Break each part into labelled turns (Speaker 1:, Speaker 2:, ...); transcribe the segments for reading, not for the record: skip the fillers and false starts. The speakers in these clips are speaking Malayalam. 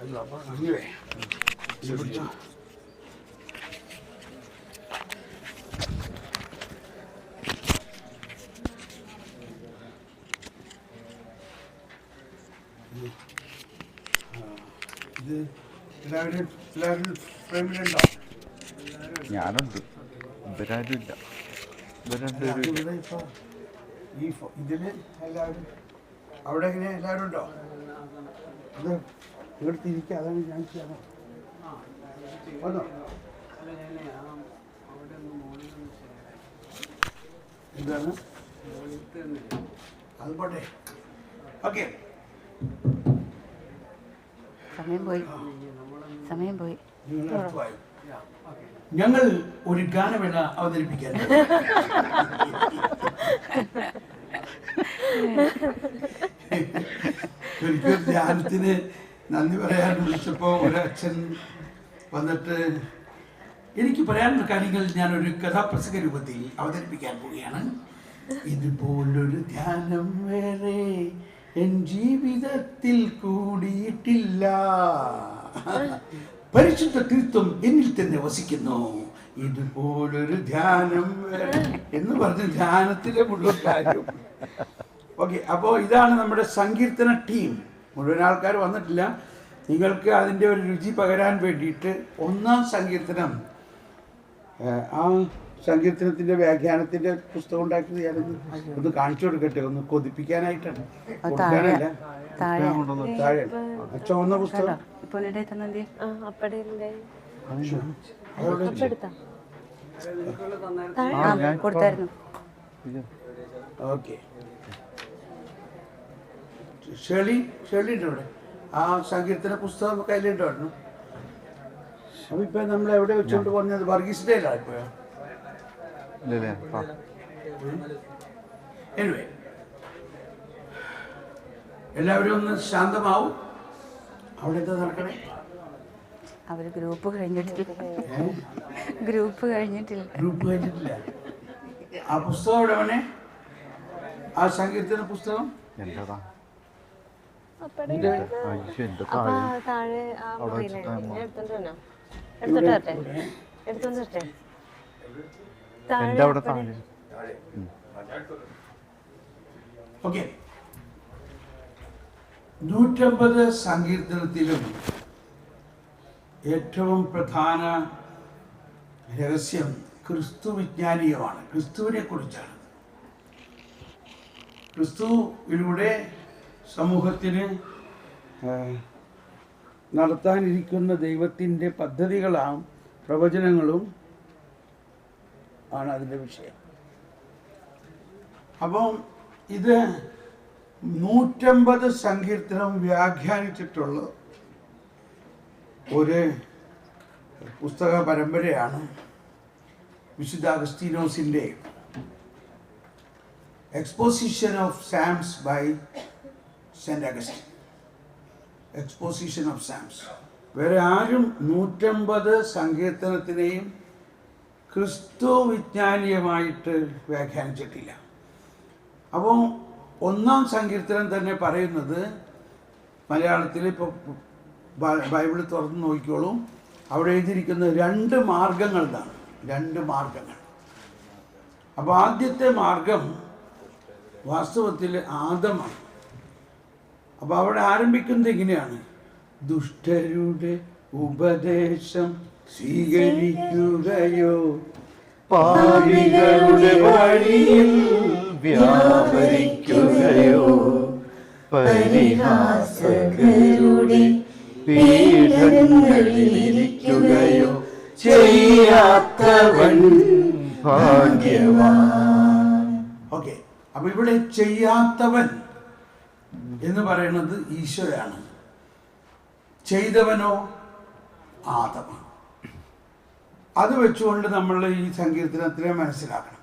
Speaker 1: അല്ല അപ്പൊ അങ്ങനെയേ ഇത് എല്ലാവരും ഫ്രെയിമിലുണ്ടോ?
Speaker 2: ഞാനുണ്ട്, ഇവരാരും ഇല്ല.
Speaker 1: ഈ ഇതില് എല്ലാവരും അവിടെ എങ്ങനെ എല്ലാവരും ഉണ്ടോ? അത് ഇവിടെ തിരിക്കുക, അതാണ് ഞാൻ ചെയ്യാമോ? വന്നോ? എന്താണ് അത് പോട്ടെ. ഓക്കെ,
Speaker 3: സമയം പോയി.
Speaker 1: ഞങ്ങൾ ഒരു ഗാനമേള അവതരിപ്പിക്കാൻ ഒരിക്കൽ ധ്യാനത്തിന് നന്ദി പറയാൻ വിളിച്ചപ്പോൾ ഒരച്ഛൻ വന്നിട്ട് എനിക്ക് പറയാനുള്ള കാര്യങ്ങൾ ഞാനൊരു കഥാപ്രസംഗ രൂപത്തിൽ അവതരിപ്പിക്കാൻ പോവുകയാണ്. ഇതുപോലൊരു ധ്യാനം വേറെ എൻ ജീവിതത്തിൽ കൂടിയിട്ടില്ല. പരിശുദ്ധ കൃത്വം എന്നിൽ തന്നെ വസിക്കുന്നു. ഇതുപോലൊരു ധ്യാനം എന്ന് പറഞ്ഞ് ധ്യാനത്തിലെ മുഴുവൻ കാര്യം. ഓക്കെ, അപ്പോൾ ഇതാണ് നമ്മുടെ സങ്കീർത്തന ടീം. മുഴുവൻ ആൾക്കാർ വന്നിട്ടില്ല. നിങ്ങൾക്ക് അതിൻ്റെ ഒരു രുചി പകരാൻ വേണ്ടിയിട്ട് ഒന്നാം സങ്കീർത്തനം, ആ സങ്കീർത്തനത്തിൻ്റെ വ്യാഖ്യാനത്തിൻ്റെ പുസ്തകം ഉണ്ടാക്കിയത് ഞാനൊന്ന് ഒന്ന് കാണിച്ചു കൊടുക്കട്ടെ, ഒന്ന് കൊതിപ്പിക്കാനായിട്ടാണ്. കൊടുക്കാനല്ല, താഴെ ചുവന്ന പുസ്തകം. ഓക്കെ, ഷേളി ഉണ്ട് ഇവിടെ. ആ സങ്കീർത്തന പുസ്തകം കയ്യിലുണ്ടായിരുന്നു. അപ്പൊ ഇപ്പൊ നമ്മൾ എവിടെ വെച്ചോണ്ട് പറഞ്ഞത് വർഗീസിന്റെയിലാണ് ഇപ്പോഴോ? എനിവേ, എല്ലാവരും ഒന്ന് ശാന്തമാവും. അവിടെ എന്താ നടക്കണേ?
Speaker 3: അവര് ഗ്രൂപ്പ് കഴിഞ്ഞിട്ടില്ല.
Speaker 1: ആ പുസ്തകം എവിടെ വേണേ? ആ സങ്കീർത്തന പുസ്തകം ഓക്കെ. 150 സങ്കീർത്തനത്തിലും ഏറ്റവും പ്രധാന രഹസ്യം ക്രിസ്തു വിജ്ഞാനീയമാണ്. ക്രിസ്തുവിനെ കുറിച്ചാണ്. ക്രിസ്തുവിലൂടെ സമൂഹത്തിന് നടത്താനിരിക്കുന്ന ദൈവത്തിൻ്റെ പദ്ധതികളാണ്, പ്രവചനങ്ങളും ആണ് അതിൻ്റെ വിഷയം. അപ്പം ഇത് 150 സങ്കീർത്തനം വ്യാഖ്യാനിച്ചിട്ടുള്ള ഒരു പുസ്തക പരമ്പരയാണ് വിശുദ്ധ അഗസ്തീനോസിൻ്റെ exposition of psalms by saint Augustine. Exposition of psalms. വേറെ ആരും 150 സങ്കീർത്തനത്തിനെയും ക്രിസ്തു വിജ്ഞാനീയമായിട്ട് വ്യാഖ്യാനിച്ചിട്ടില്ല. അപ്പോൾ ഒന്നാം സങ്കീർത്തനം തന്നെ പറയുന്നത് മലയാളത്തിൽ ഇപ്പോൾ ബൈബിൾ തുറന്ന് നോക്കിക്കോളൂ, അവിടെ എഴുതിയിരിക്കുന്ന 2 മാർഗങ്ങൾ എന്നാണ്. 2 മാർഗങ്ങൾ. അപ്പോൾ ആദ്യത്തെ മാർഗം വാസ്തവത്തിൽ ആദമാണ്. അപ്പോൾ അവിടെ ആരംഭിക്കുന്നത് ഇങ്ങനെയാണ്: ദുഷ്ടരുടെ ഉപദേശം സ്വീകരിക്കുകയോ പാപികളുടെ വഴിയിൽ വ്യാപരിക്കുകയോ പരിഹാസകരുടെ പീഡനങ്ങളിലിരിക്കുകയോ ചെയ്യാത്തവൻ ഭാഗ്യവാൻ. ഓക്കെ, അപ്പൊ ഇവിടെ ചെയ്യാത്തവൻ എന്ന് പറയുന്നത് ഈശോയാണ്. ചെയ്തവനോ ആദമാണ്. അത് വെച്ചുകൊണ്ട് നമ്മൾ ഈ സങ്കീർത്തനത്തിനെ മനസ്സിലാക്കണം.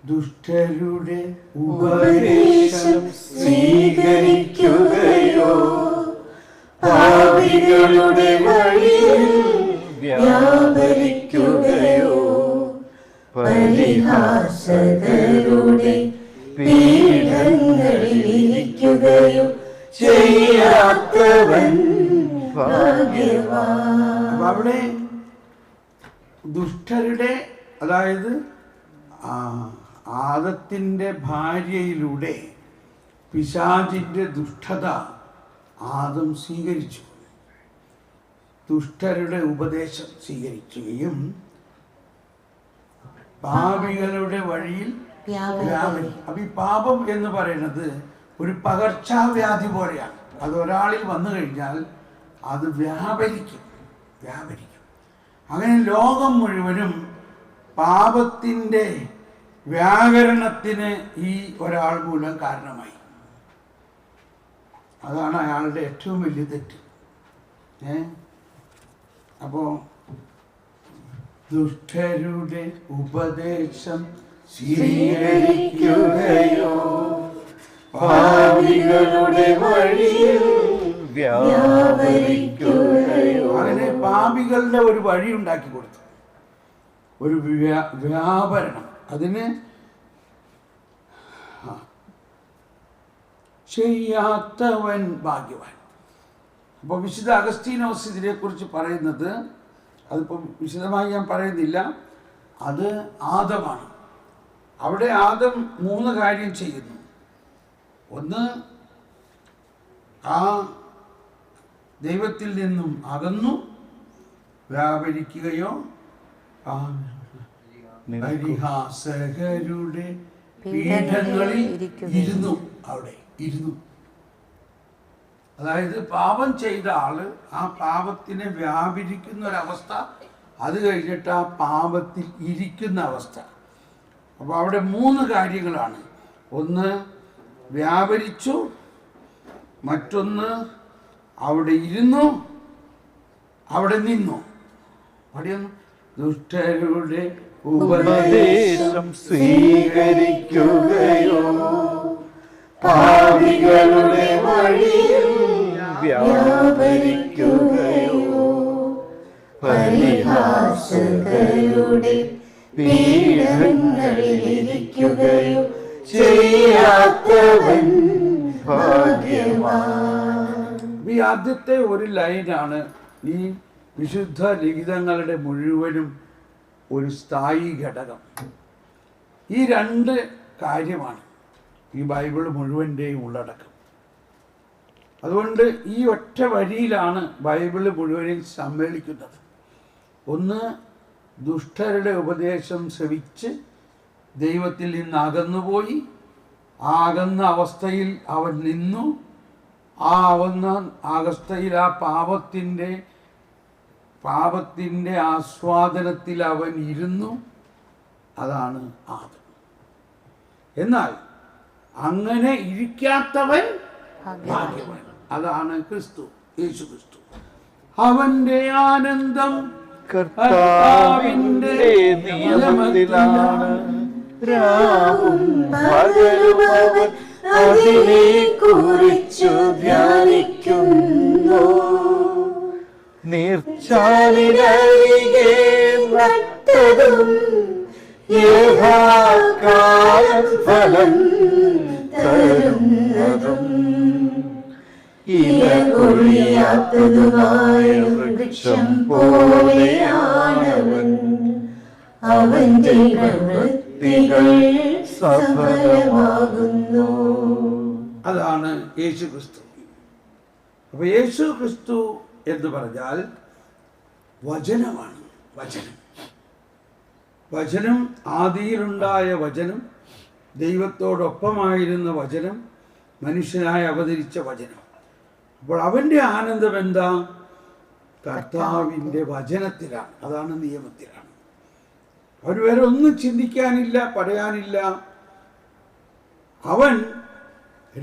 Speaker 1: ദുഷ്ടരുടെ ഉപദേശം സ്വീകരിക്കുകയോ പാപികളുടെ വഴിയിൽ വ്യാപരിക്കുകയോ പരിഹാസകരുടെ പീഡനങ്ങളിലിരിക്കുകയോ
Speaker 2: ചെയ്യാത്തവൻ ഭാഗ്യവാൻ.
Speaker 1: അപ്പൊ അവിടെ ദുഷ്ടരുടെ, അതായത് ആദത്തിന്റെ ഭാര്യയിലൂടെ പിശാചിന്റെ ദുഷ്ടത ആദം സ്വീകരിച്ചു. ദുഷ്ടരുടെ ഉപദേശം സ്വീകരിക്കുകയും പാപികളുടെ വഴിയിൽ വ്യാപരി. അപ്പൊ ഈ പാപം എന്ന് പറയുന്നത് ഒരു പകർച്ചവ്യാധി പോലെയാണ്. അത് ഒരാളിൽ വന്നു കഴിഞ്ഞാൽ അത് വ്യാപരിക്കും. അങ്ങനെ ലോകം മുഴുവനും പാപത്തിൻ്റെ വ്യാകരണത്തിന് ഈ ഒരാൾ മൂലം കാരണമായി. അതാണ് അയാളുടെ ഏറ്റവും വലിയ തെറ്റ്. അപ്പോ ദുഷ്ടരുടെ ഉപദേശം സ്വീകരിക്കുകയോ
Speaker 2: പാപികളുടെ വഴിയിൽ വ്യാപരിക്കുകയോ.
Speaker 1: അങ്ങനെ പാപികളുടെ ഒരു വഴി ഉണ്ടാക്കി കൊടുത്തു, ഒരു വ്യാപരണം. അതിന് ചെയ്യാത്തവൻ ഭാഗ്യവാൻ. അപ്പോൾ വിശുദ്ധ അഗസ്തീനോസ് ഇതിനെക്കുറിച്ച് പറയുന്നത്, അതിപ്പം വിശദമായി ഞാൻ പറയുന്നില്ല, അത് ആദമാണ്. അവിടെ ആദം 3 കാര്യം ചെയ്യുന്നു. ഒന്ന്, ആ ദൈവത്തിൽ നിന്നും അകന്നു വ്യാപരിക്കുകയോ പരിഹാസകരുടെ പീഠങ്ങളിൽ ഇരുന്നു. അവിടെ ഇരുന്നു, അതായത് പാപം ചെയ്ത ആള് ആ പാപത്തിനെ വ്യാപരിക്കുന്ന ഒരവസ്ഥ, അത് കഴിഞ്ഞിട്ട് ആ പാപത്തിൽ ഇരിക്കുന്ന അവസ്ഥ. അപ്പോൾ അവിടെ 3 കാര്യങ്ങളാണ്. ഒന്ന് വ്യാപരിച്ചു, മറ്റൊന്ന് അവിടെ ഇരുന്നു, അവിടെ നിന്നു. അവിടെയൊന്ന് ദുഷ്ടരുടെ
Speaker 2: ഉപദേശം സ്വീകരിക്കുകയോ പാപികളുടെ വഴിയിൽ വ്യാപരിക്കുകയോ പരിഹാസകരുടെ പീഠങ്ങളിലിരിക്കുകയോ ചെയ്യാത്തവൻ ഭാഗ്യവാൻ.
Speaker 1: ഈ ആദ്യത്തെ ഒരു ലൈനാണ് ഈ വിശുദ്ധ ലിഖിതങ്ങളുടെ മുഴുവനും ഒരു സ്ഥായി ഘടകം. ഈ 2 കാര്യമാണ് ഈ ബൈബിൾ മുഴുവൻ്റെയും ഉള്ളടക്കം. അതുകൊണ്ട് ഈ ഒറ്റ വരിയിലാണ് ബൈബിൾ മുഴുവനും സമ്മേളിക്കുന്നത്. ഒന്ന്, ദുഷ്ടരുടെ ഉപദേശം ശ്രവിച്ച് ദൈവത്തിൽ നിന്ന് അകന്നുപോയി, ആ അകന്ന അവസ്ഥയിൽ അവൻ നിന്നു, ആ ആവുന്ന അവസ്ഥയിൽ ആ പാപത്തിൻ്റെ ആസ്വാദനത്തിൽ അവൻ ഇരുന്നു. അതാണ് ആദം. എന്നാൽ അങ്ങനെ ഇരിക്കാത്തവൻ ഭാഗ്യവാൻ. അതാണ് ക്രിസ്തു, യേശു ക്രിസ്തു. അവന്റെ ആനന്ദം
Speaker 2: കർത്താവിന്റെ നിയമത്തിലാണ്, രാവും പകലും അവൻ അതിനെ കുറിച്ചു ധ്യാനിക്കുന്നു. നീർച്ചാലിനരികെ നട്ടതും യഥാകാലം ഫലം തരുന്നതും ഇല കൊഴിയാത്തതുമായ വൃക്ഷം പോലെയാണവൻ. അവന്റെ പ്രവൃത്തികൾ സഫലമാകുന്നു.
Speaker 1: അതാണ് യേശു ക്രിസ്തു. അപ്പൊ യേശു ക്രിസ്തു എന്ന് പറഞ്ഞാൽ വചനമാണ്. വചനം ആദിയിലുണ്ടായ വചനം, ദൈവത്തോടൊപ്പമായിരുന്ന വചനം, മനുഷ്യനായി അവതരിച്ച വചനം. അപ്പോൾ അവൻ്റെ ആനന്ദം എന്താ? കർത്താവിൻ്റെ വചനത്തിലാണ്, അതാണ് നിയമത്തിലാണ്. അവന് വേറെ ഒന്നും ചിന്തിക്കാനില്ല, പറയാനില്ല. അവൻ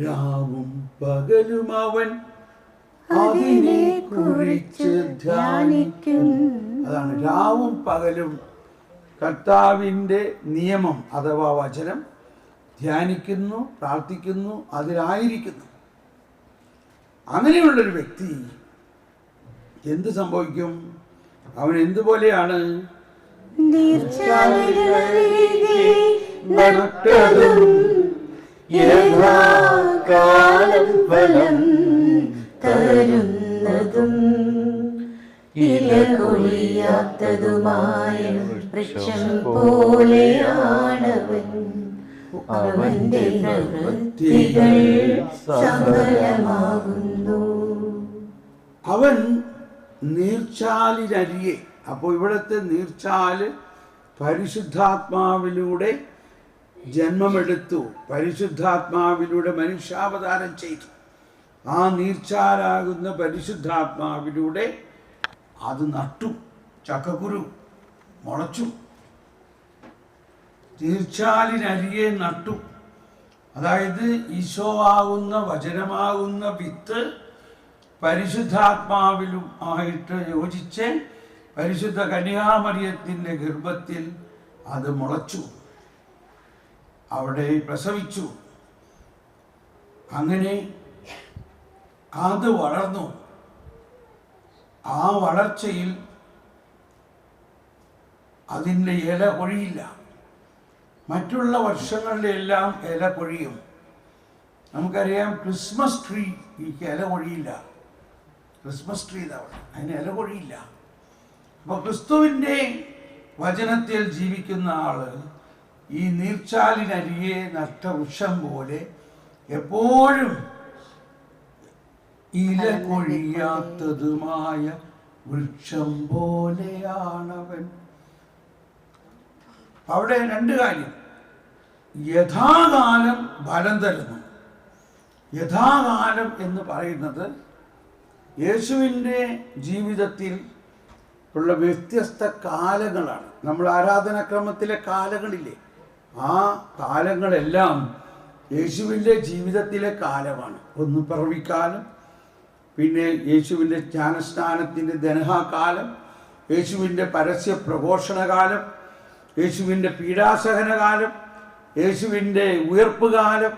Speaker 1: രാവും പകലും അവൻ അതിനെ കുറിച്ച് ധ്യാനിക്കും. അതാണ് രാവും പകലും കർത്താവിൻ്റെ നിയമം അഥവാ വചനം ധ്യാനിക്കുന്നു, പ്രാർത്ഥിക്കുന്നു, അതിലായിരിക്കുന്നു. അങ്ങനെയുള്ളൊരു വ്യക്തി എന്ത് സംഭവിക്കും? അവൻ എന്തുപോലെയാണ്?
Speaker 2: നട്ടതും യഥാകാലം ഫലം കൊഴിയാത്തതും ഇല കൊഴിയാത്തതുമായ വൃക്ഷം പോലെയാണവൻ. അവന്റെ പ്രവൃത്തികൾ സഫലമാകുന്നു.
Speaker 1: അവൻ നീർച്ചാലിനരികെ. അപ്പോൾ ഇവിടുത്തെ നീർച്ചാല് പരിശുദ്ധാത്മാവിലൂടെ ജന്മമെടുത്തു, പരിശുദ്ധാത്മാവിലൂടെ മനുഷ്യാവതാരം ചെയ്തു. ആ നീർച്ചാലാകുന്ന പരിശുദ്ധാത്മാവിലൂടെ അത് നട്ടു, ചക്കക്കുരു മുളച്ചു, നീർച്ചാലിനരികെ നട്ടു. അതായത് ഈശോ ആകുന്ന വചനമാകുന്ന വിത്ത് പരിശുദ്ധാത്മാവിലും ആയിട്ട് യോജിച്ച് പരിശുദ്ധ കന്യാമറിയത്തിൻ്റെ ഗർഭത്തിൽ അത് മുളച്ചു, അവിടെ പ്രസവിച്ചു. അങ്ങനെ അത് വളർന്നു. ആ വളർച്ചയിൽ അതിൻ്റെ ഇല കൊഴിയില്ല. മറ്റുള്ള വർഷങ്ങളിലെല്ലാം ഇല കൊഴിയും. നമുക്കറിയാം ക്രിസ്മസ് ട്രീ ഈ ഇല കൊഴിയില്ല. ക്രിസ്മസ് ട്രീ ഇതാണ്, അതിന് ഇല കൊഴിയില്ല. അപ്പോൾ ക്രിസ്തുവിൻ്റെ വചനത്തിൽ ജീവിക്കുന്ന ആള് ഈ നീർച്ചാലിനരികെ നട്ട വൃക്ഷം പോലെ എപ്പോഴും ഇല കൊഴിയാത്തതുമായ വൃക്ഷം പോലെയാണവൻ. അവിടെ രണ്ട് കാര്യം. യഥാകാലം ഫലം തരുന്നു. യഥാകാലം എന്ന് പറയുന്നത് യേശുവിൻ്റെ ജീവിതത്തിൽ ഉള്ള വ്യത്യസ്ത കാലങ്ങളാണ്. നമ്മൾ ആരാധനാക്രമത്തിലെ കാലങ്ങളില്ലേ, ആ കാലങ്ങളെല്ലാം യേശുവിൻ്റെ ജീവിതത്തിലെ കാലമാണ്. ഒന്ന് പിറവിക്കാലം, പിന്നെ യേശുവിൻ്റെ ജ്ഞാനസ്നാനത്തിൻ്റെ ദനഹാകാലം, യേശുവിൻ്റെ പരസ്യ പ്രഘോഷണകാലം, യേശുവിൻ്റെ പീഡാസഹനകാലം, യേശുവിൻ്റെ ഉയർപ്പുകാലം.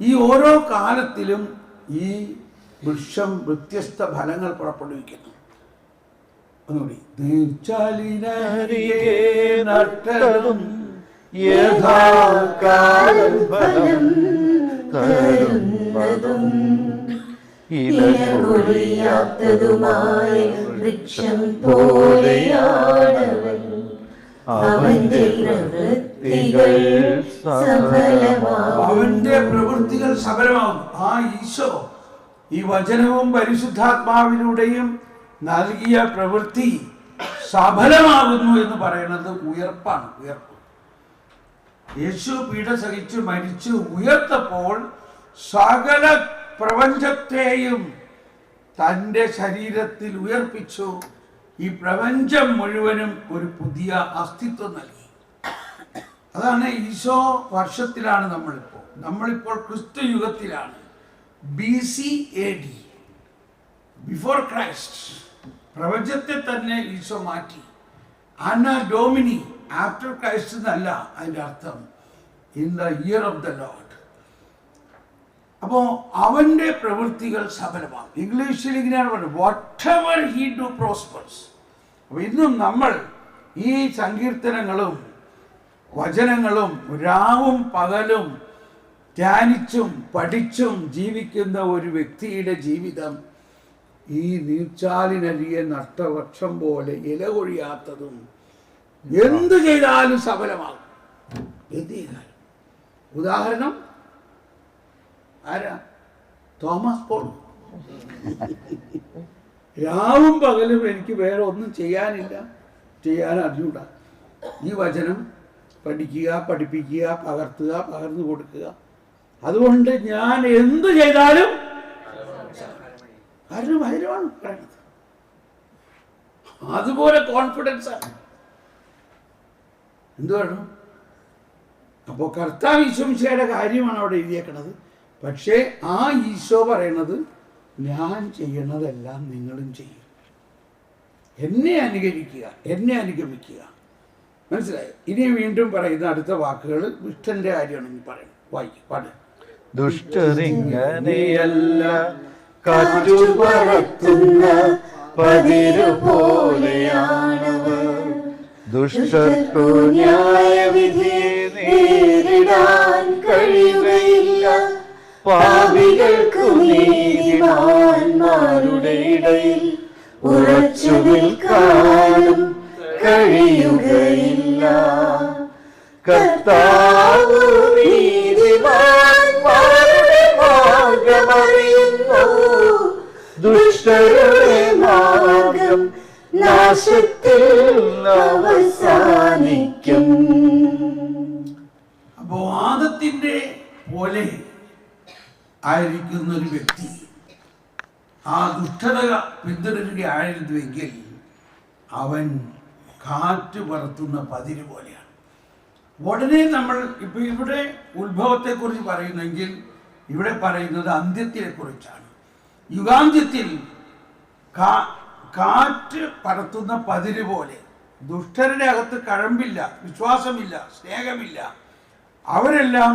Speaker 1: ഈ ഓരോ കാലത്തിലും ഈ വൃക്ഷം വ്യത്യസ്ത ഫലങ്ങൾ പുറപ്പെടുവിക്കുന്നു. ഒന്നുകൂടി. നീർച്ചാലിനരികെ നട്ടതും
Speaker 2: യഥാകാലം ഫലം തരുന്നതും ഇല കൊഴിയാത്തതുമായ വൃക്ഷം പോലെയാണവൻ. അവന്റെ പ്രവൃത്തികൾ സഫലമാകും.
Speaker 1: അവന്റെ പ്രവൃത്തികൾ സഫലമാകും. ആ ഈശോ ഈ വചനവും പരിശുദ്ധാത്മാവിലൂടെയും നൽകിയ പ്രവൃത്തി സഫലമാകുന്നു എന്ന് പറയുന്നത് ഉയർപ്പാണ്. ഉയർപ്പ്. യേശു പീഡ സഹിച്ചു മരിച്ചു ഉയർത്തപ്പോൾ സകല പ്രപഞ്ചത്തെയും തൻ്റെ ശരീരത്തിൽ ഉയർപ്പിച്ചു. ഈ പ്രപഞ്ചം മുഴുവനും ഒരു പുതിയ അസ്തിത്വം നൽകി. അതാണ് ഈശോ വർഷത്തിലാണ് നമ്മളിപ്പോൾ ക്രിസ്തു യുഗത്തിലാണ്. BC AD, before Christ. പ്രപഞ്ചത്തെ തന്നെ ഈശോ മാറ്റി. അന്ന ഡോമിനി, ആഫ്റ്റർ ക്രൈസ്റ്റ് എന്നല്ല അതിൻ്റെ അർത്ഥം, in the year of the Lord. അപ്പോൾ അവൻ്റെ പ്രവൃത്തികൾ സഫലമാകും. ഇംഗ്ലീഷിൽ ഇങ്ങനെയാണ് പറയുന്നത്, what ever he do prospers. അപ്പോൾ ഇന്നും നമ്മൾ ഈ സങ്കീർത്തനങ്ങളും വചനങ്ങളും രാവും പകലും ധ്യാനിച്ചും പഠിച്ചും ജീവിക്കുന്ന ഒരു വ്യക്തിയുടെ ജീവിതം ഈ നീർച്ചാലിനരികെ നട്ടവൃക്ഷം പോലെ ഇല കൊഴിയാത്തതും എന്തു ചെയ്താലും സഫലമാകും. എന്ത് ചെയ്താലും. ഉദാഹരണം ആരാ? തോമസ് പോൾ. രാവും പകലും എനിക്ക് വേറെ ഒന്നും ചെയ്യാനില്ല, ചെയ്യാൻ അറിഞ്ഞൂടാ. ഈ വചനം പഠിക്കുക, പഠിപ്പിക്കുക, പകർത്തുക, പകർന്നു കൊടുക്കുക. അതുകൊണ്ട് ഞാൻ എന്ത് ചെയ്താലും കാരണം വചനമാണ് പറയുന്നത്. അതുപോലെ കോൺഫിഡൻസ് ആണ്. എന്ത് വേണം? അപ്പോൾ കർത്താവ് ഈശോമിശിഹായുടെ കാര്യമാണ് അവിടെ എഴുതിയേക്കണത്. പക്ഷേ ആ ഈശോ പറയണത് ഞാൻ ചെയ്യണതെല്ലാം നിങ്ങളും ചെയ്യും. എന്നെ അനുകരിക്കുക, എന്നെ അനുഗമിക്കുക. മനസ്സിലായോ? ഇനി വീണ്ടും പറയുന്ന അടുത്ത വാക്കുകൾ ദുഷ്ടന്റെ കാര്യമാണ് ഇനി പറയുന്നത്. വായിക്കും, പാട്.
Speaker 2: ദുഷ്ടരിങ്ങനെയല്ല, കാറ്റു പറത്തുന്ന പതിരു പോലെയാണവർ. ദുഷ്ടർക്കു ന്യായവിധിയെ നേരിടാൻ കഴിയുകയില്ല, പാപികൾക്കു നീതിമാന്മാർ നീതിമാന്മാരുടെ ഇടയിൽ ഉറച്ചു നിൽക്കാനും കഴിയുകയില്ല. കർത്താവ് നീതിമാന്മാരുടെ മാർഗമറിയുന്നു, ദുഷ്ടരുടെ മാർഗം നാശത്തിൽ അവസാനിക്കും.
Speaker 1: അപ്പോ ആദത്തിന്റെ പോലെ ആയിരിക്കുന്ന ഒരു വ്യക്തി ആ ദുഷ്ടത പിന്തുടരുകയായിരുന്നുവെങ്കിൽ അവൻ കാറ്റ് പറത്തുന്ന പതിര് പോലെയാണ്. ഉടനെ നമ്മൾ ഇപ്പൊ ഇവിടെ ഉത്ഭവത്തെക്കുറിച്ച് പറയുന്നെങ്കിൽ ഇവിടെ പറയുന്നത് അന്ത്യത്തിനെ കുറിച്ചാണ്. യുഗാന്ത്യത്തിൽ കാറ്റ് പറത്തുന്ന പതിര് പോലെ ദുഷ്ടരുടെ അകത്ത് കഴമ്പില്ല, വിശ്വാസമില്ല, സ്നേഹമില്ല. അവരെല്ലാം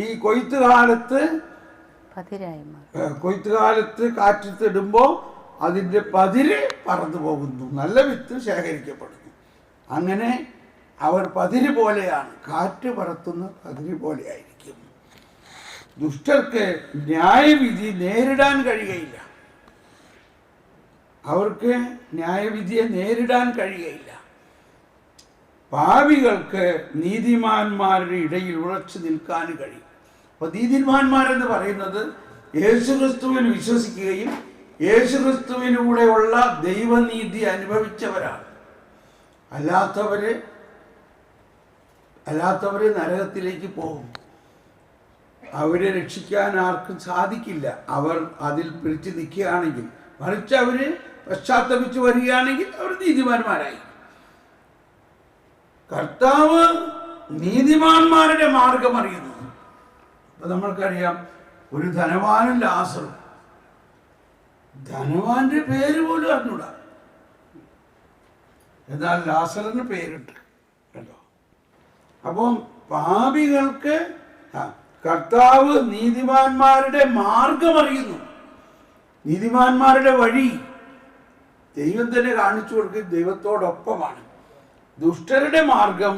Speaker 1: ഈ കൊയ്ത്തുകാലത്ത് കാറ്റിടുമ്പോൾ അതിൻ്റെ പതിര് പറന്നു പോകുന്നു, നല്ല വിത്ത് ശേഖരിക്കപ്പെടുന്നു. അങ്ങനെ അവർ പതിര് പോലെയാണ്, കാറ്റ് പറത്തുന്ന പതിര് പോലെ ആയിരിക്കും. ദുഷ്ടർക്ക് ന്യായവിധി നേരിടാൻ കഴിയുകയില്ല. അവർക്ക് ന്യായവിധിയെ നേരിടാൻ കഴിയുകയില്ല. പാപികൾക്ക് നീതിമാന്മാരുടെ ഇടയിൽ ഉറച്ചു നിൽക്കാൻ കഴിയും. അപ്പോൾ നീതിമാന്മാരെന്ന് പറയുന്നത് യേശുക്രിസ്തുവിൽ വിശ്വസിക്കുകയും യേശുക്രിസ്തുവിലൂടെയുള്ള ദൈവനീതി അനുഭവിച്ചവരാണ്. അല്ലാത്തവര് നരകത്തിലേക്ക് പോകും. അവരെ രക്ഷിക്കാൻ ആർക്കും സാധിക്കില്ല. അവർ അതിൽ പിടിച്ചു നിൽക്കുകയാണെങ്കിൽ, മറിച്ച് അവര് പശ്ചാത്തപിച്ച് വരികയാണെങ്കിൽ അവർ നീതിമാന്മാരായി. കർത്താവ് നീതിമാന്മാരുടെ മാർഗം അറിയുന്നു. അപ്പൊ നമ്മൾക്കറിയാം, ഒരു ധനവാനും ലാസറും. ധനവാന്റെ പേര് പോലും അറിഞ്ഞൂടാ, എന്നാൽ ലാസറിന് പേരുണ്ട് കേട്ടോ. അപ്പം പാപികൾക്ക് കർത്താവ് നീതിമാന്മാരുടെ മാർഗം അറിയുന്നു. നീതിമാന്മാരുടെ വഴി ദൈവം തന്നെ കാണിച്ചു കൊടുക്കുക, ദൈവത്തോടൊപ്പമാണ്. ദുഷ്ടരുടെ മാർഗം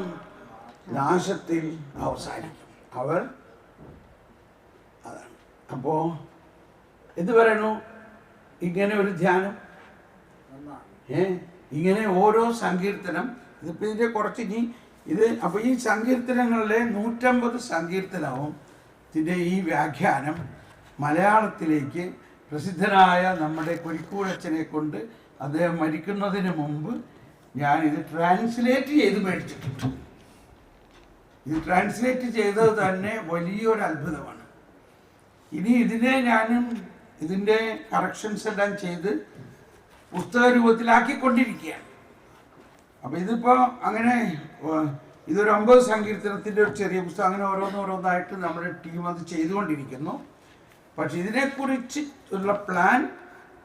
Speaker 1: നാശത്തിൽ അവസാനിക്കും. അവർ അതാണ്. അപ്പോ എന്ത് പറയണു? ഇങ്ങനെ ഒരു ധ്യാനം, ഇങ്ങനെ ഓരോ സങ്കീർത്തനം, ഇതിപ്പോ ഇതിന്റെ കുറച്ച് ഇനി ഇത്. അപ്പൊ ഈ സങ്കീർത്തനങ്ങളിലെ 150 സങ്കീർത്തനവും ഇതിന്റെ ഈ വ്യാഖ്യാനം മലയാളത്തിലേക്ക് പ്രസിദ്ധനായ നമ്മുടെ കുരിക്കൂഴച്ചനെ കൊണ്ട് അദ്ദേഹം മരിക്കുന്നതിന് മുമ്പ് ഞാനിത് ട്രാൻസ്ലേറ്റ് ചെയ്ത് മേടിച്ചിട്ടുണ്ട്. ഇത് ട്രാൻസ്ലേറ്റ് ചെയ്തത് തന്നെ വലിയൊരു അത്ഭുതമാണ്. ഇനി ഇതിനെ ഞാനും ഇതിൻ്റെ കറക്ഷൻസ് എല്ലാം ചെയ്ത് പുസ്തക രൂപത്തിലാക്കിക്കൊണ്ടിരിക്കുകയാണ്. അപ്പം ഇതിപ്പോൾ അങ്ങനെ ഇതൊരു 50 സങ്കീർത്തനത്തിൻ്റെ ഒരു ചെറിയ പുസ്തകം, അങ്ങനെ ഓരോന്നോരോന്നായിട്ട് നമ്മുടെ ടീം അത് ചെയ്തുകൊണ്ടിരിക്കുന്നു. പക്ഷെ ഇതിനെക്കുറിച്ച് ഉള്ള പ്ലാൻ,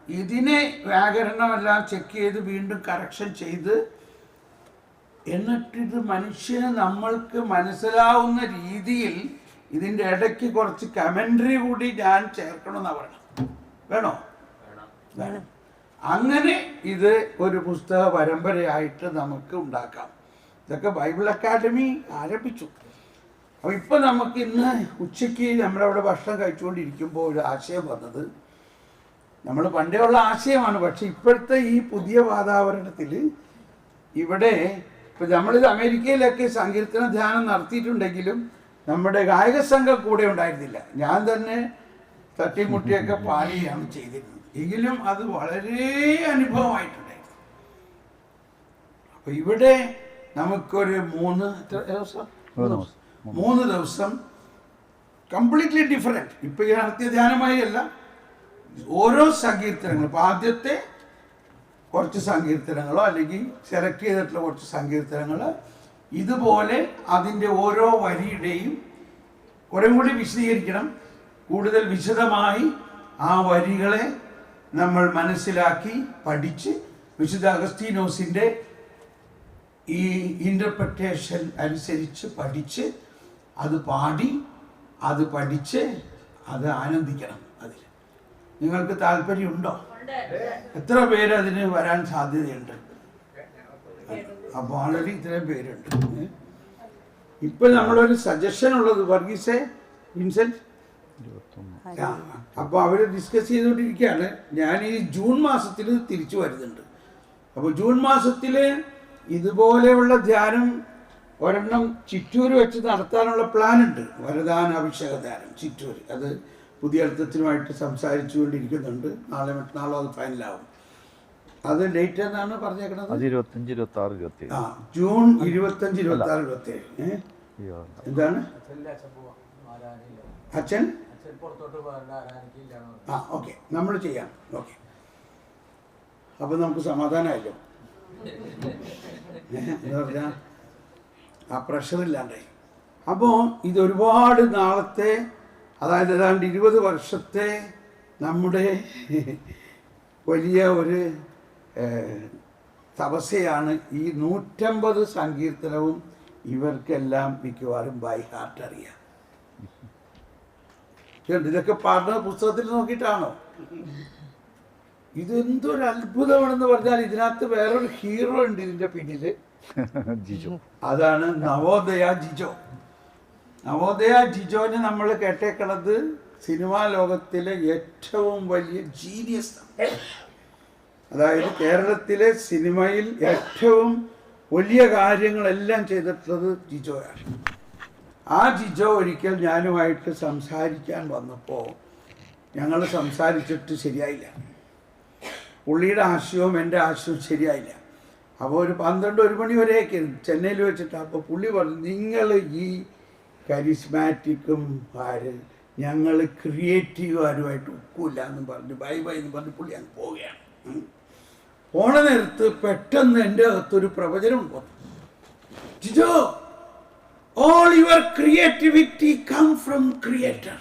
Speaker 1: ഇതിനെ വ്യാകരണമെല്ലാം ചെക്ക് ചെയ്ത് വീണ്ടും കറക്ഷൻ ചെയ്ത്, എന്നിട്ടിത് മനുഷ്യന് നമ്മൾക്ക് മനസ്സിലാവുന്ന രീതിയിൽ ഇതിൻ്റെ ഇടയ്ക്ക് കുറച്ച് കമൻട്രി കൂടി ഞാൻ ചേർക്കണമെന്നാണ് പറയണം. വേണോ? വേണം. അങ്ങനെ ഇത് ഒരു പുസ്തക പരമ്പരയായിട്ട് നമുക്ക് ഉണ്ടാക്കാം. ഇതൊക്കെ ബൈബിൾ അക്കാഡമി ആരംഭിച്ചു. അപ്പോൾ ഇപ്പം നമുക്ക് ഇന്ന് ഉച്ചയ്ക്ക് നമ്മളവിടെ ഭക്ഷണം കഴിച്ചുകൊണ്ടിരിക്കുമ്പോൾ ഒരു ആശയം വന്നത്, നമ്മൾ പണ്ടേ ഉള്ള ആശയമാണ്, പക്ഷെ ഇപ്പോഴത്തെ ഈ പുതിയ വാതാവരണത്തിൽ ഇവിടെ ഇപ്പം നമ്മളിത് അമേരിക്കയിലൊക്കെ സങ്കീർത്തന ധ്യാനം നടത്തിയിട്ടുണ്ടെങ്കിലും നമ്മുടെ ഗായക സംഘം കൂടെ ഉണ്ടായിരുന്നില്ല. ഞാൻ തന്നെ തട്ടിമുട്ടിയൊക്കെ പാടുകയാണ് ചെയ്തിരുന്നത്. എങ്കിലും അത് വളരെ അനുഭവമായിട്ടുണ്ടായിരുന്നു. അപ്പൊ ഇവിടെ നമുക്കൊരു 3 ദിവസം കംപ്ലീറ്റ്ലി ഡിഫറെൻറ്റ്. ഇപ്പൊ ഈ നടത്തിയ ധ്യാനമായി അല്ല, ഓരോ സങ്കീർത്തനങ്ങളും, ഇപ്പൊ ആദ്യത്തെ കുറച്ച് സങ്കീർത്തനങ്ങളോ അല്ലെങ്കിൽ സെലക്ട് ചെയ്തിട്ടുള്ള കുറച്ച് സങ്കീർത്തനങ്ങൾ ഇതുപോലെ അതിൻ്റെ ഓരോ വരിയുടെയും കുറേ കൂടി വിശദീകരിക്കണം. കൂടുതൽ വിശദമായി ആ വരികളെ നമ്മൾ മനസ്സിലാക്കി പഠിച്ച് വിശുദ്ധ അഗസ്തീനോസിൻ്റെ ഈ ഇൻ്റർപ്രിട്ടേഷൻ അനുസരിച്ച് പഠിച്ച് അത് പാടി അത് പഠിച്ച് അത് ആനന്ദിക്കണം. അതിൽ നിങ്ങൾക്ക് താല്പര്യമുണ്ടോ? എത്ര പേര് അതിന് വരാൻ സാധ്യതയുണ്ട്? അപ്പോൾ ആൾറെഡി ഇത്രയും പേരുണ്ട്. ഇപ്പം നമ്മളൊരു സജഷൻ ഉള്ളത്, വർഗീസേ, വിൻസെന്റ്, അപ്പോൾ അവർ ഡിസ്കസ് ചെയ്തുകൊണ്ടിരിക്കുകയാണ്. ഞാൻ ഈ ജൂൺ മാസത്തിൽ തിരിച്ചു വരുന്നുണ്ട്. അപ്പോൾ ജൂൺ മാസത്തിൽ ഇതുപോലെയുള്ള ധ്യാനം ഒരെണ്ണം ചിറ്റൂർ വെച്ച് നടത്താനുള്ള പ്ലാൻ ഉണ്ട്. വരദാന അഭിഷേക ധ്യാനം ചിറ്റൂർ. അത് പുതിയ അർത്ഥത്തിനുമായിട്ട് സംസാരിച്ചു കൊണ്ടിരിക്കുന്നുണ്ട്. നാളെ മറ്റന്നാളോ അത് ഫൈനലാവും. അത് ഡേറ്റ് എന്നാണ് പറഞ്ഞേക്കണത്? ജൂൺ 25, 26, 27. എന്താണ് അച്ഛൻ? ഓക്കെ, നമ്മൾ ചെയ്യാം. ഓക്കെ, അപ്പൊ നമുക്ക് സമാധാനമല്ലോ. എന്താ പറഞ്ഞാ ആ പ്രഷർ ഇല്ലാണ്ടായി. അപ്പോൾ ഇതൊരുപാട് നാളത്തെ, അതായത് ഏതാണ്ട് 20 വർഷത്തെ നമ്മുടെ വലിയ ഒരു തപസ്യയാണ്. ഈ 150 സങ്കീർത്തനവും ഇവർക്കെല്ലാം മിക്കവാറും ബൈ ഹാർട്ട് അറിയാം. ഇതൊക്കെ പഠന പുസ്തകത്തിൽ നോക്കിയിട്ടാണോ? ഇതെന്തൊരു അത്ഭുതമാണെന്ന് പറഞ്ഞാൽ ഇതിനകത്ത് വേറൊരു ഹീറോ ഉണ്ട് ഇതിന്റെ പിന്നില്. അതാണ് നവോദയ ജിജോ. നവോദയ ജിജോനെ നമ്മൾ കേട്ടേക്കണത് സിനിമാ ലോകത്തിലെ ഏറ്റവും വലിയ ജീനിയസ്. അതായത് കേരളത്തിലെ സിനിമയിൽ ഏറ്റവും വലിയ കാര്യങ്ങളെല്ലാം ചെയ്തിട്ടുള്ളത് ജിജോയാണ്. ആ ജിജോ ഒരിക്കൽ ഞാനുമായിട്ട് സംസാരിക്കാൻ വന്നപ്പോൾ ഞങ്ങൾ സംസാരിച്ചിട്ട് ശരിയായില്ല. പുള്ളിയുടെ ആശയവും എൻ്റെ ആശയവും ശരിയായില്ല. അപ്പോൾ ഒരു 12-1 മണി വരെയൊക്കെ ചെന്നൈയിൽ വെച്ചിട്ട്. അപ്പോൾ പുള്ളി പറഞ്ഞു, നിങ്ങൾ ഈ കരിസ്മാറ്റിക്കും ഞങ്ങൾ ക്രിയേറ്റീവ് ആരുമായിട്ട് ഒക്കില്ല എന്നും പറഞ്ഞ് ബൈ ബൈ എന്ന് പറഞ്ഞ് പുള്ളി അങ്ങ് പോവുകയാണ്. പോണ നേരത്ത് പെട്ടെന്ന് എൻ്റെ അകത്തൊരു പ്രവചനം വന്നു. Jijo, all your creativity come from creator.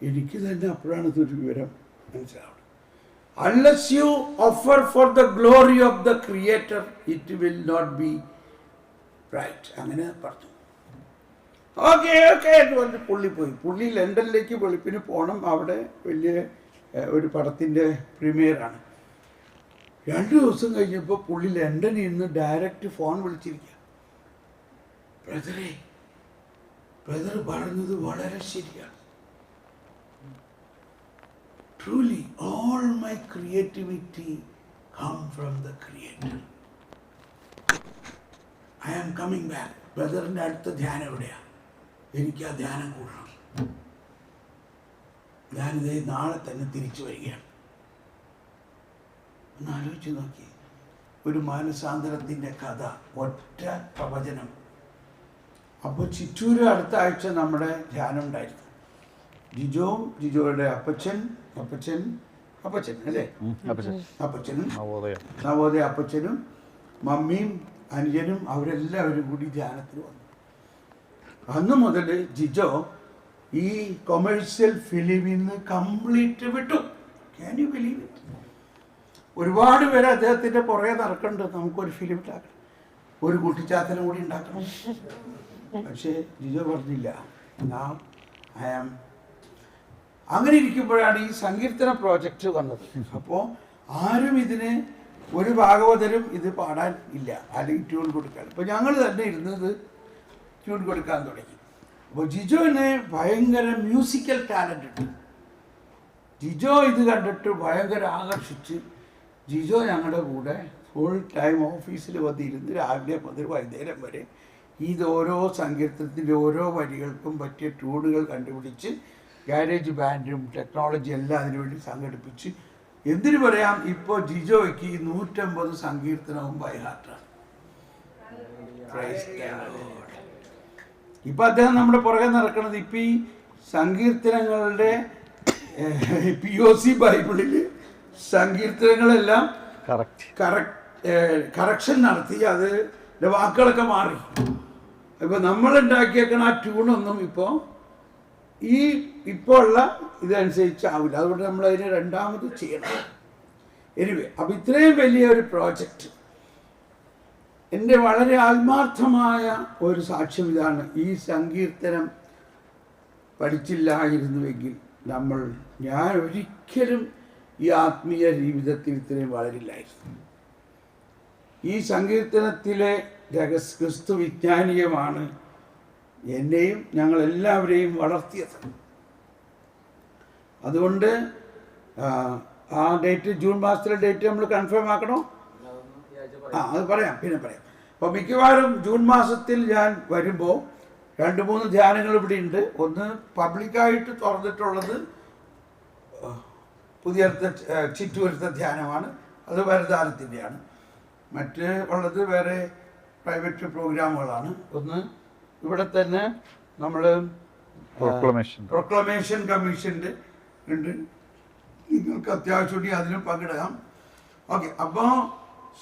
Speaker 1: എനിക്ക് തന്നെ അപ്പോഴാണ് ഇതൊരു വിവരം മനസ്സിലാവുന്നത്. Unless you offer for the glory of the creator, it will not be right. അങ്ങനെ പറഞ്ഞു. ഓക്കെ ഓക്കെ എന്ന് പറഞ്ഞ് പുള്ളി പോയി. പുള്ളി ലണ്ടനിലേക്ക് വെളുപ്പിന് പോകണം. അവിടെ വലിയ ഒരു പടത്തിൻ്റെ പ്രീമിയറാണ്. 2 ദിവസം കഴിഞ്ഞപ്പോൾ പുള്ളി ലണ്ടനിൽ നിന്ന് ഡയറക്റ്റ് ഫോൺ വിളിച്ചിരിക്കുക. ബ്രദർ പറഞ്ഞത് വളരെ ശരിയാണ്. Truly, all my creativity come from the Creator. I am coming back. ബ്രദറിൻ്റെ അടുത്ത ധ്യാനം എവിടെയാണ്? എനിക്ക് ആ ധ്യാനം കൂടണം. ഞാനിതേ നാളെ തന്നെ തിരിച്ചു വരികയാണ്. ഒന്ന് ആലോചിച്ച് നോക്കി. ഒരു മാനസാന്തരത്തിൻ്റെ കഥ, ഒറ്റ പ്രവചനം. അപ്പോൾ ചിറ്റൂര് അടുത്ത ആഴ്ച നമ്മുടെ ധ്യാനം ഉണ്ടായിരുന്നു. ജിജോവും ജിജോയുടെ അപ്പച്ചൻ അല്ലേ, അപ്പച്ചനും നവോദയ അപ്പച്ചനും മമ്മിയും അനുജനും അവരെല്ലാവരും കൂടി ധ്യാനത്തിന് വന്നു. അന്ന് മുതൽ ജിജോ ഈ കൊമേഴ്സ്യൽ ഫിലിമിൽ നിന്ന് കംപ്ലീറ്റ് വിട്ടു. Can you believe it? ഒരുപാട് പേര് അദ്ദേഹത്തിൻ്റെ പുറകെ നടക്കുന്നുണ്ട്, നമുക്കൊരു ഫിലിം ഉണ്ടാക്കണം, ഒരു കുട്ടിച്ചാത്തനും കൂടി ഉണ്ടാക്കണം. പക്ഷേ ജിജോ പറഞ്ഞില്ല, ഐ ആം. അങ്ങനെ ഇരിക്കുമ്പോഴാണ് ഈ സങ്കീർത്തന പ്രോജക്റ്റ് വന്നത്. അപ്പോൾ ആരും ഇതിന് ഒരു ഭാഗവതരും ഇത് പാടാൻ ഇല്ല, അല്ലെങ്കിൽ ട്യൂൺ കൊടുക്കാൻ. അപ്പോൾ ഞങ്ങൾ തന്നെ ഇരുന്നത് ട്യൂൺ കൊടുക്കാൻ തുടങ്ങി. അപ്പോൾ ജിജോന് ഭയങ്കര മ്യൂസിക്കൽ ടാലൻ്റ് ഉണ്ട്. ജിജോ ഇത് കണ്ടിട്ട് ഭയങ്കര ആകർഷിച്ച് ജിജോ ഞങ്ങളുടെ കൂടെ ഫുൾ ടൈം ഓഫീസിൽ വന്നിരുന്ന് രാവിലെ മുതൽ വൈകുന്നേരം വരെ ഇത് ഓരോ സങ്കീർത്തനത്തിൻ്റെ ഓരോ വരികൾക്കും പറ്റിയ ട്യൂണുകൾ കണ്ടുപിടിച്ച് ഗാരേജ് ബാൻഡും ടെക്നോളജി എല്ലാം അതിനുവേണ്ടി സംഘടിപ്പിച്ച്, എന്തിനു പറയാം, ഇപ്പോൾ ജിജോയ്ക്ക് 150 സങ്കീർത്തനവും ബൈ ഹാർട്ടാണ്. ഇപ്പം അദ്ദേഹം നമ്മുടെ പുറകെ നടക്കുന്നത്. ഇപ്പം ഈ സങ്കീർത്തനങ്ങളുടെ POC ബൈബിളിൽ സങ്കീർത്തനങ്ങളെല്ലാം കറക്ഷൻ നടത്തി അതിൻ്റെ വാക്കുകളൊക്കെ മാറി. ഇപ്പോൾ നമ്മളുണ്ടാക്കിയേക്കണ ആ ട്യൂണൊന്നും ഇപ്പോൾ ഉള്ള ഇതനുസരിച്ചാവില്ല. അതുകൊണ്ട് നമ്മളതിന് രണ്ടാമത് ചെയ്യണം. എനിവേ, അപ്പോൾ ഇത്രയും വലിയ ഒരു പ്രോജക്റ്റ്, എൻ്റെ വളരെ ആത്മാർത്ഥമായ ഒരു സാക്ഷ്യം ഇതാണ്. ഈ സങ്കീർത്തനം പഠിച്ചില്ലായിരുന്നുവെങ്കിൽ ഞാൻ ഒരിക്കലും ഈ ആത്മീയ ജീവിതത്തിൽ ഇത്രയും വളരില്ലായിരുന്നു. ഈ സങ്കീർത്തനത്തിലെ ക്രിസ്തു വിജ്ഞാനീയമാണ് എന്നെയും ഞങ്ങളെല്ലാവരെയും വളർത്തിയത്. അതുകൊണ്ട് ആ ഡേറ്റ്, ജൂൺ മാസത്തിലെ ഡേറ്റ് നമ്മൾ കൺഫേം ആക്കണോ? അത് പറയാം, പിന്നെ പറയാം. അപ്പോൾ മിക്കവാറും ജൂൺ മാസത്തിൽ ഞാൻ വരുമ്പോൾ 2-3 ധ്യാനങ്ങൾ ഇവിടെ ഉണ്ട്. ഒന്ന് പബ്ലിക്കായിട്ട് തുറന്നിട്ടുള്ളത് പുതിയടുത്ത ചിറ്റൂരത്തെ ധ്യാനമാണ്, അത് വരദാനത്തിൻ്റെയാണ്. മറ്റ് ഉള്ളത് വേറെ പ്രൈവറ്റ് പ്രോഗ്രാമുകളാണ്. ഒന്ന് ഇവിടെ തന്നെ നമ്മൾ പ്രൊക്ലമേഷൻ കമ്മീഷൻ്റെ ഉണ്ട്, നിങ്ങൾക്ക് അത്യാവശ്യം അതിലും പങ്കിടാം. ഓക്കെ, അപ്പോൾ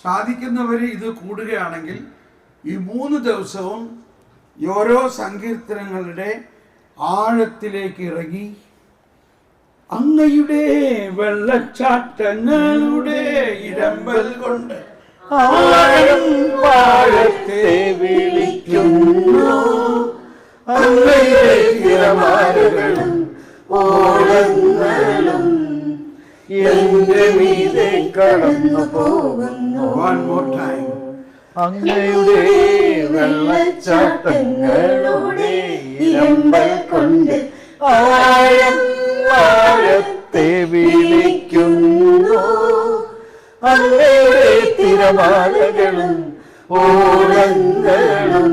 Speaker 1: സാധിക്കുന്നവർ ഇത് കൂടുകയാണെങ്കിൽ ഈ 3 ദിവസവും ഓരോ സങ്കീർത്തനങ്ങളുടെ ആഴത്തിലേക്ക് ഇറങ്ങി അങ്ങയുടെ വെള്ളച്ചാട്ടങ്ങളുടെ ഇരമ്പൽ കൊണ്ട് ആഴത്തെ വിളിക്കുന്നു, അങ്ങയുടെ തിരമാലകളും ഓളങ്ങളും എന്റെ മീതെ കടന്നു പോകുന്നു. One more time.
Speaker 2: അങ്ങയുടെ വെള്ളച്ചാട്ടങ്ങളുടെ ഇരമ്പൽ കൊണ്ട് ആഴത്തെ വിളിക്കുന്നു, അങ്ങയുടെ തിരമാലകളും ഓളങ്ങളും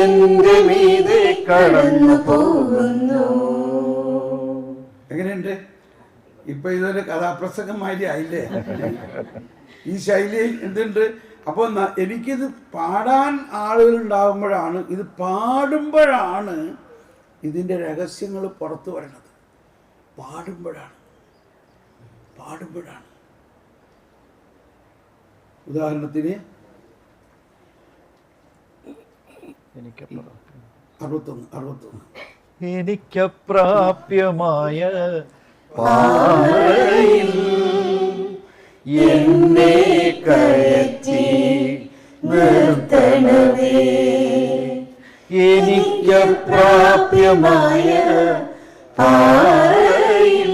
Speaker 2: എന്റെ മീതെ കടന്നു പോകുന്നു.
Speaker 1: എങ്ങനെയുണ്ട്? ഇപ്പൊ ഇതൊരു കഥാപ്രസംഗമായി ആയില്ലേ? ഈ ശൈലി എന്തുണ്ട്? അപ്പോൾ എനിക്കിത് പാടാൻ ആളുകൾ ഉണ്ടാകുമ്പോഴാണ്, ഇത് പാടുമ്പോഴാണ് ഇതിൻ്റെ രഹസ്യങ്ങൾ പുറത്തു വരുന്നത്. പാടുമ്പോഴാണ്. ഉദാഹരണത്തിന് 61
Speaker 2: എനിക്കപ്രാപ്യമായ പാറയിൽ എന്നെ കയറ്റി നിർത്തണമേ, എനിക്കപ്രാപ്യമായ പാറയിൽ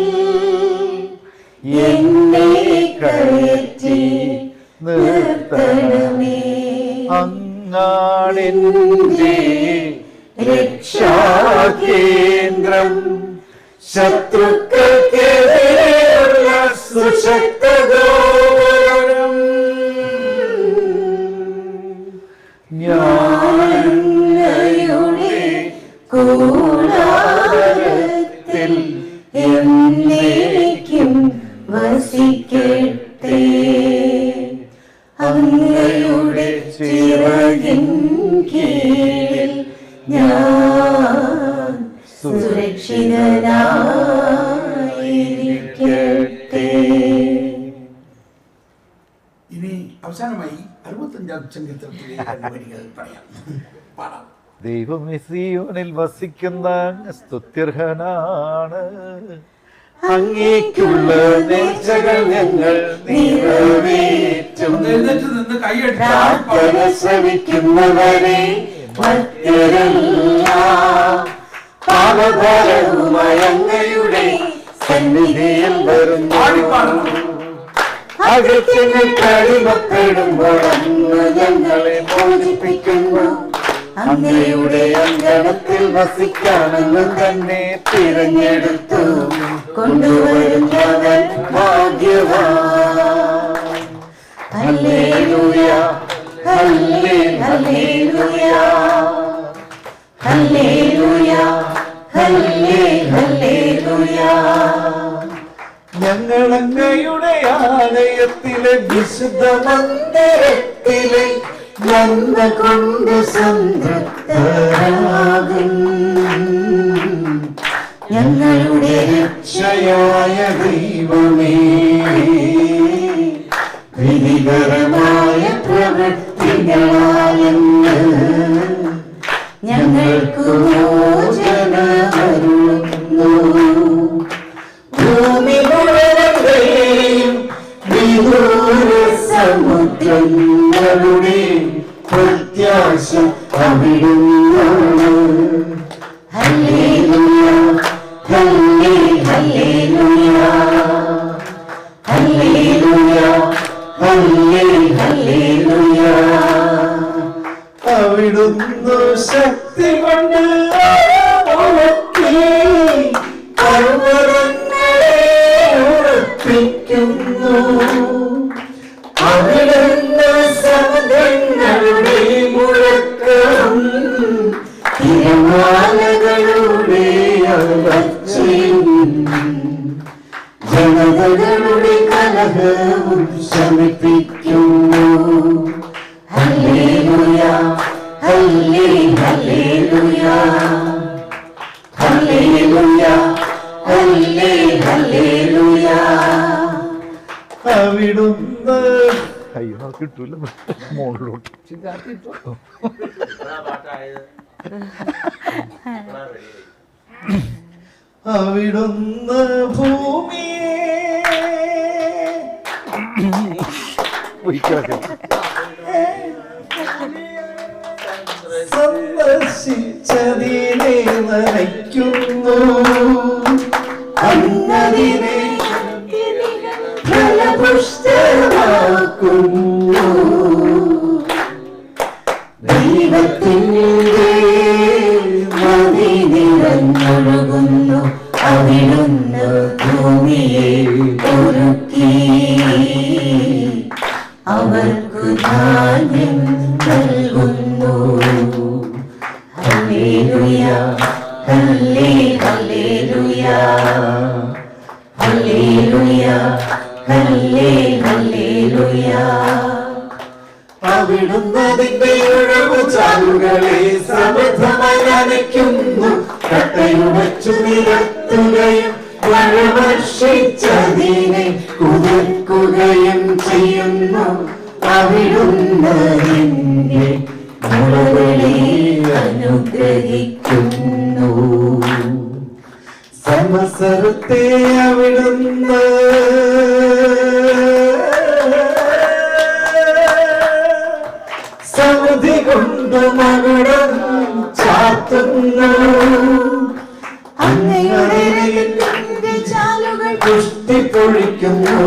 Speaker 2: എന്നെ കയറ്റി നിർത്തണമേ. അങ്ങാണെന്റെ രക്ഷാകേന്ദ്രം, ശത്രുക്കൾക്കെതിരെയുള്ള സുശക്തഗോപുരം. അങ്ങയുടെ കൂടാരത്തിൽ എന്നേക്കും വസിക്കട്ടെ, അങ്ങയുടെ ചിറകിൻ കീഴിൽ ഞാൻ സുരക്ഷിതനായിരിക്കട്ടെ.
Speaker 1: ഇനി അവസാനമായി 65 സങ്കീർത്തനത്തിലെ വരികൾ പറയാം, പാടാം.
Speaker 2: ദൈവമേ, സിയോനിൽ വസിക്കുന്ന സ്തുത്യർഹനാണ്, അങ്ങേക്കുള്ള നേർച്ചകൾ ഞങ്ങൾ നിറവേറ്റും. പ്രാർത്ഥന ശ്രവിക്കുന്നവരെ പാപഭാരവുമായി അങ്ങയുടെ സന്നിധിയിൽ വരുന്നു. അകൃത്യങ്ങൾക്ക് അടിമപ്പെടുമ്പോൾ അങ്ങ് ഞങ്ങളെ മോചിപ്പിക്കുന്നു. അങ്ങയുടെ അങ്കണത്തിൽ വസിക്കാമെന്ന് തന്നെ തിരഞ്ഞെടുത്തു കൊണ്ടുവരുന്നവൻ ഭാഗ്യവാൻ. ഹല്ലേലൂയ, ഹല്ലേലൂയ, ഹല്ലേലൂയ, ഹല്ലേലൂയ. ഞങ്ങൾ അങ്ങയുടെ ആലയത്തിലെ വിശുദ്ധ മന്ദിരത്തിലെ നന്മ കൊണ്ട് സംതൃപ്തരാകും. ഞങ്ങളുടെ രക്ഷയായ ദൈവമേ, പ്രീതികരമായ പ്രവൃത്തികളാലെന്ന് ഞങ്ങൾക്ക് മോചനമരുളുന്നു. ഭൂമി മുഴുവനെയും വിദൂര സമുദ്രങ്ങളുടെ പ്രത്യാശ അവിടുന്നാണ്. ഹല്ലേലൂയ, ഹല്ലേലൂയ, ഹല്ലേലൂയ, ഹല്ലേലൂയ. അവിടുന്ന് ശക്തി കൊണ്ട് ഉണക്കി പർവ്വതങ്ങളെ ഉറപ്പിക്കുന്നു. അവിടുന്ന് സമുദ്രങ്ങളുടെ മുഴക്കം തിരമാലകളുടെ അലർച്ചയും ജനതകളുടെ കലഹവും ശമിപ്പിക്കുന്നു. ഹല്ലേലൂയ ഹല്ലേലൂയ ഹല്ലേലൂയ ഹല്ലേലൂയ. അവിടുന്ന്
Speaker 4: അയ്യോ കിട്ടൂല മോളിലോട്ട്
Speaker 2: അവിടുന്ന് ഭൂമിയെ സന്ദർശിച്ചതിനെ നനയ്ക്കുന്നു. അന്നതിനെ ഫലപുഷ്ടമാക്കുന്നു. ദൈവത്തിൻ്റെ നദി നിറഞ്ഞൊഴുകുന്നു. അവിടുന്ന് ഭൂമിയെ ഒരുക്കി അവർക്ക് ധാന്യം നൽകുന്നു. ഹല്ലേലൂയ ഹല്ലേലൂയ ഹല്ലേലൂയ ഹല്ലേലൂയ. അവിടുന്ന് അതിന്റെ ഒഴിവു ചാലുകളെ സമൃദ്ധമായി നനയ്ക്കുന്നു. കട്ടയുടച്ചു നിരത്തുകയും മഴ വർഷിച്ചതിനെ കുതിർക്കുകയും ചെയ്യുന്നു. അവിടുന്ന് നിന്റെ മുളകളെ അനുഗ്രഹിക്കുന്നു. സമസരത്തെ അവിടുന്ന് സമൃദ്ധി കൊണ്ട് മകുടം ചാർത്തുന്നു. അങ്ങയുടെ ചാലുകൾ പുഷ്ടിപ്പൊഴിക്കുന്നു.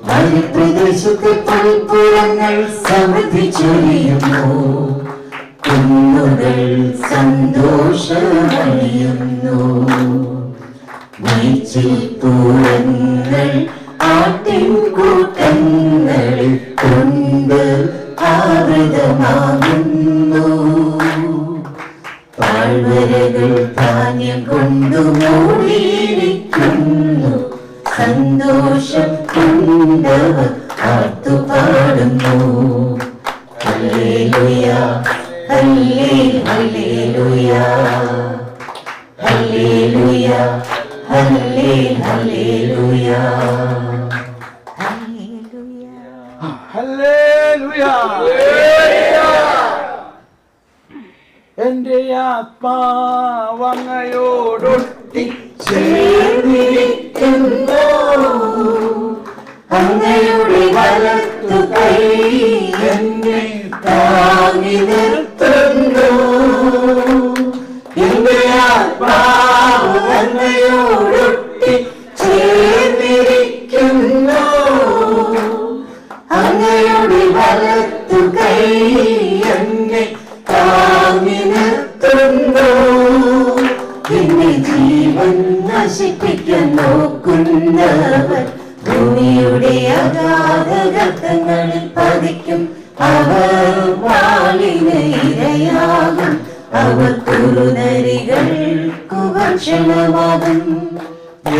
Speaker 2: മരുപ്രദേശത്തെ പൽപ്പുറങ്ങൾ സമൃദ്ധി ചൊരിയുന്നു. കുന്നുകൾ സന്തോഷമണിയുന്നു. നീച്ചിൽപ്പൂരങ്ങൾ ആട്ടിൻകൂട്ടങ്ങളിൽ കൊണ്ട് ആവൃതമാകുന്നു. താഴ്വരകൾ ധാന്യം കൊണ്ടു മൂടിയിരിക്കുന്നു. സന്തോഷം കൊണ്ടവർ ആർത്തുപാടുന്നു. ഹല്ലേലൂയ ഹല്ലേലൂയ ഹല്ലേലൂയ ഹല്ലേലൂയ.
Speaker 1: ഹല്ലേലൂയ. എന്റെ ആത്മാവങ്ങയോടൊട്ടി
Speaker 2: ചേർന്നിരിക്കുന്നു. അങ്ങയുടെ വലത്തു കൈ എന്നെ താങ്ങി നിർത്തുന്നു. എന്റെ ആത്മാവ് അങ്ങയോടൊട്ടി ചേർന്നിരിക്കുന്നു. അങ്ങയുടെ വലത്തു കൈ എന്നെ താങ്ങി നിർത്തുന്നു. എന്റെ ജീവൻ നശിപ്പിക്കാൻ നോക്കുന്നവർ ഭൂമിയുടെ അഗാധ ഗർത്തങ്ങളിൽ പതിക്കും. അവർ വാളിന് ഇരയാകും. അവർ കുറുനരികൾക്കു ഭക്ഷണമാകും.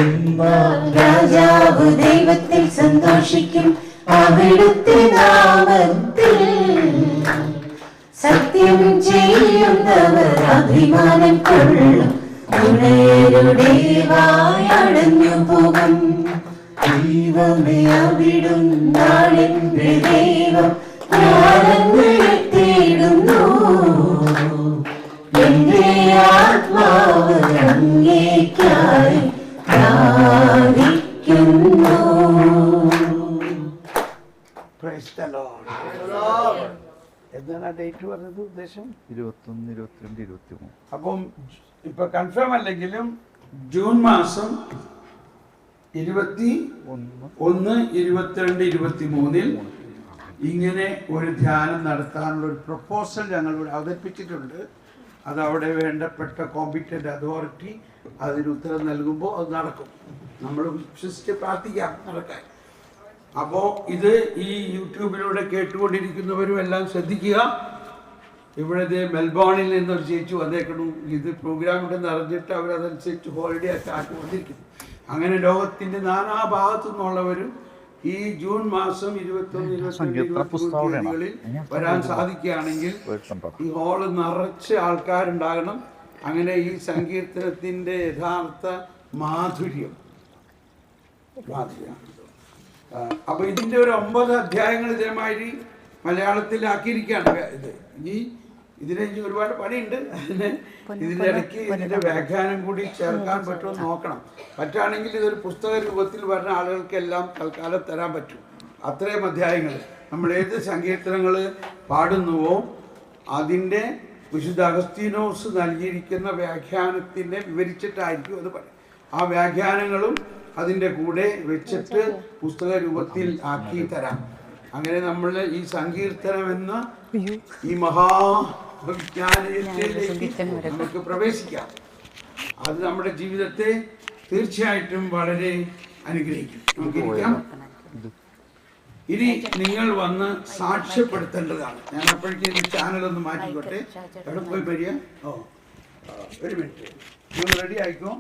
Speaker 2: എന്നാൽ രാജാവ് ദൈവത്തിൽ സന്തോഷിക്കും. അവിടുത്തെ നാമത്തിൽ സത്യം ചെയ്യുന്നവർ അഭിമാനം കൊള്ളും. ഗുണയരുടെ വായടഞ്ഞു പോകും. ദൈവമേ അവിടുന്നാണെന്റെ ദൈവം. ഞാനങ്ങയെ തേടുന്നു. എന്റെ ആത്മാവ് അങ്ങേയ്ക്കായി പ്രാർത്ഥിക്കുന്നു.
Speaker 1: Praise the Lord. എന്താണ് ആ ഡേറ്റ് പറഞ്ഞത് ഉദ്ദേശം?
Speaker 4: 21, 22, 23.
Speaker 1: അപ്പം ഇപ്പൊ കൺഫേം അല്ലെങ്കിലും ജൂൺ മാസം 21, 22, 23 ഇങ്ങനെ ഒരു ധ്യാനം നടത്താനുള്ള ഒരു പ്രപ്പോസൽ ഞങ്ങൾ ഇവിടെ അവതരിപ്പിച്ചിട്ടുണ്ട്. അതവിടെ വേണ്ടപ്പെട്ട കോമ്പിറ്റൻ്റ് അതോറിറ്റി അതിന് ഉത്തരം നൽകുമ്പോൾ അത് നടക്കും. നമ്മൾ വിശ്വസിച്ച് പ്രാർത്ഥിക്കാം നടക്കാൻ. അപ്പോൾ ഇത് ഈ യൂട്യൂബിലൂടെ കേട്ടുകൊണ്ടിരിക്കുന്നവരും എല്ലാം ശ്രദ്ധിക്കുക. ഇവിടെ മെൽബോണിൽ നിന്നൊരു ചേച്ചി വന്നേക്കണം. ഇത് പ്രോഗ്രാം ഇവിടെ നടന്നിട്ട് അവരതനുസരിച്ച് ഹോളിഡേ ഒക്കെ ആക്കി വന്നിരിക്കുന്നു. അങ്ങനെ ലോകത്തിൻ്റെ നാനാഭാഗത്തു നിന്നുള്ളവരും ഈ ജൂൺ മാസം 21, 22 തീയതികളിൽ വരാൻ സാധിക്കുകയാണെങ്കിൽ ഈ ഹാള് നിറച്ച് ആൾക്കാരുണ്ടാകണം. അങ്ങനെ ഈ സങ്കീർത്തനത്തിൻ്റെ യഥാർത്ഥ മാധുര്യം. അപ്പൊ ഇതിന്റെ ഒരു 9 അധ്യായങ്ങൾ ഇതേമാതിരി മലയാളത്തിലാക്കിയിരിക്കുകയാണ്. ഇത് ഇനി ഇതിനെ ഒരുപാട് പണിയുണ്ട്. ഇതിന്റെ ഇടയ്ക്ക് ഇതിന്റെ വ്യാഖ്യാനം കൂടി ചേർക്കാൻ പറ്റുമെന്ന് നോക്കണം. പറ്റുകയാണെങ്കിൽ ഇതൊരു പുസ്തക രൂപത്തിൽ വരുന്ന ആളുകൾക്കെല്ലാം തൽക്കാലം തരാൻ പറ്റും. അത്രയും അധ്യായങ്ങൾ നമ്മൾ ഏത് സങ്കീർത്തനങ്ങൾ പാടുന്നുവോ അതിൻ്റെ വിശുദ്ധ അഗസ്തീനോസ് നൽകിയിരിക്കുന്ന വ്യാഖ്യാനത്തിനെ വിവരിച്ചിട്ടായിരിക്കും അത് പറയും. ആ വ്യാഖ്യാനങ്ങളും അതിൻ്റെ കൂടെ വെച്ചിട്ട് പുസ്തക രൂപത്തിൽ ആക്കി തരാം. അങ്ങനെ നമ്മൾ ഈ സങ്കീർത്തനം എന്ന ഈ മഹാവിജ്ഞാനത്തിലേക്ക് നമുക്ക് പ്രവേശിക്കാം. അത് നമ്മുടെ ജീവിതത്തെ തീർച്ചയായിട്ടും വളരെ അനുഗ്രഹിക്കും. നമുക്കിരിക്കാം. ഇനി നിങ്ങൾ വന്ന് സാക്ഷ്യപ്പെടുത്തേണ്ടതാണ്. ഞാൻ അപ്പോഴേക്കും ഈ ചാനലൊന്ന് മാറ്റിക്കോട്ടെ. എവിടെ പോയി വരിക? ഒരു മിനിറ്റ്, നിങ്ങൾ റെഡി ആയിക്കോ.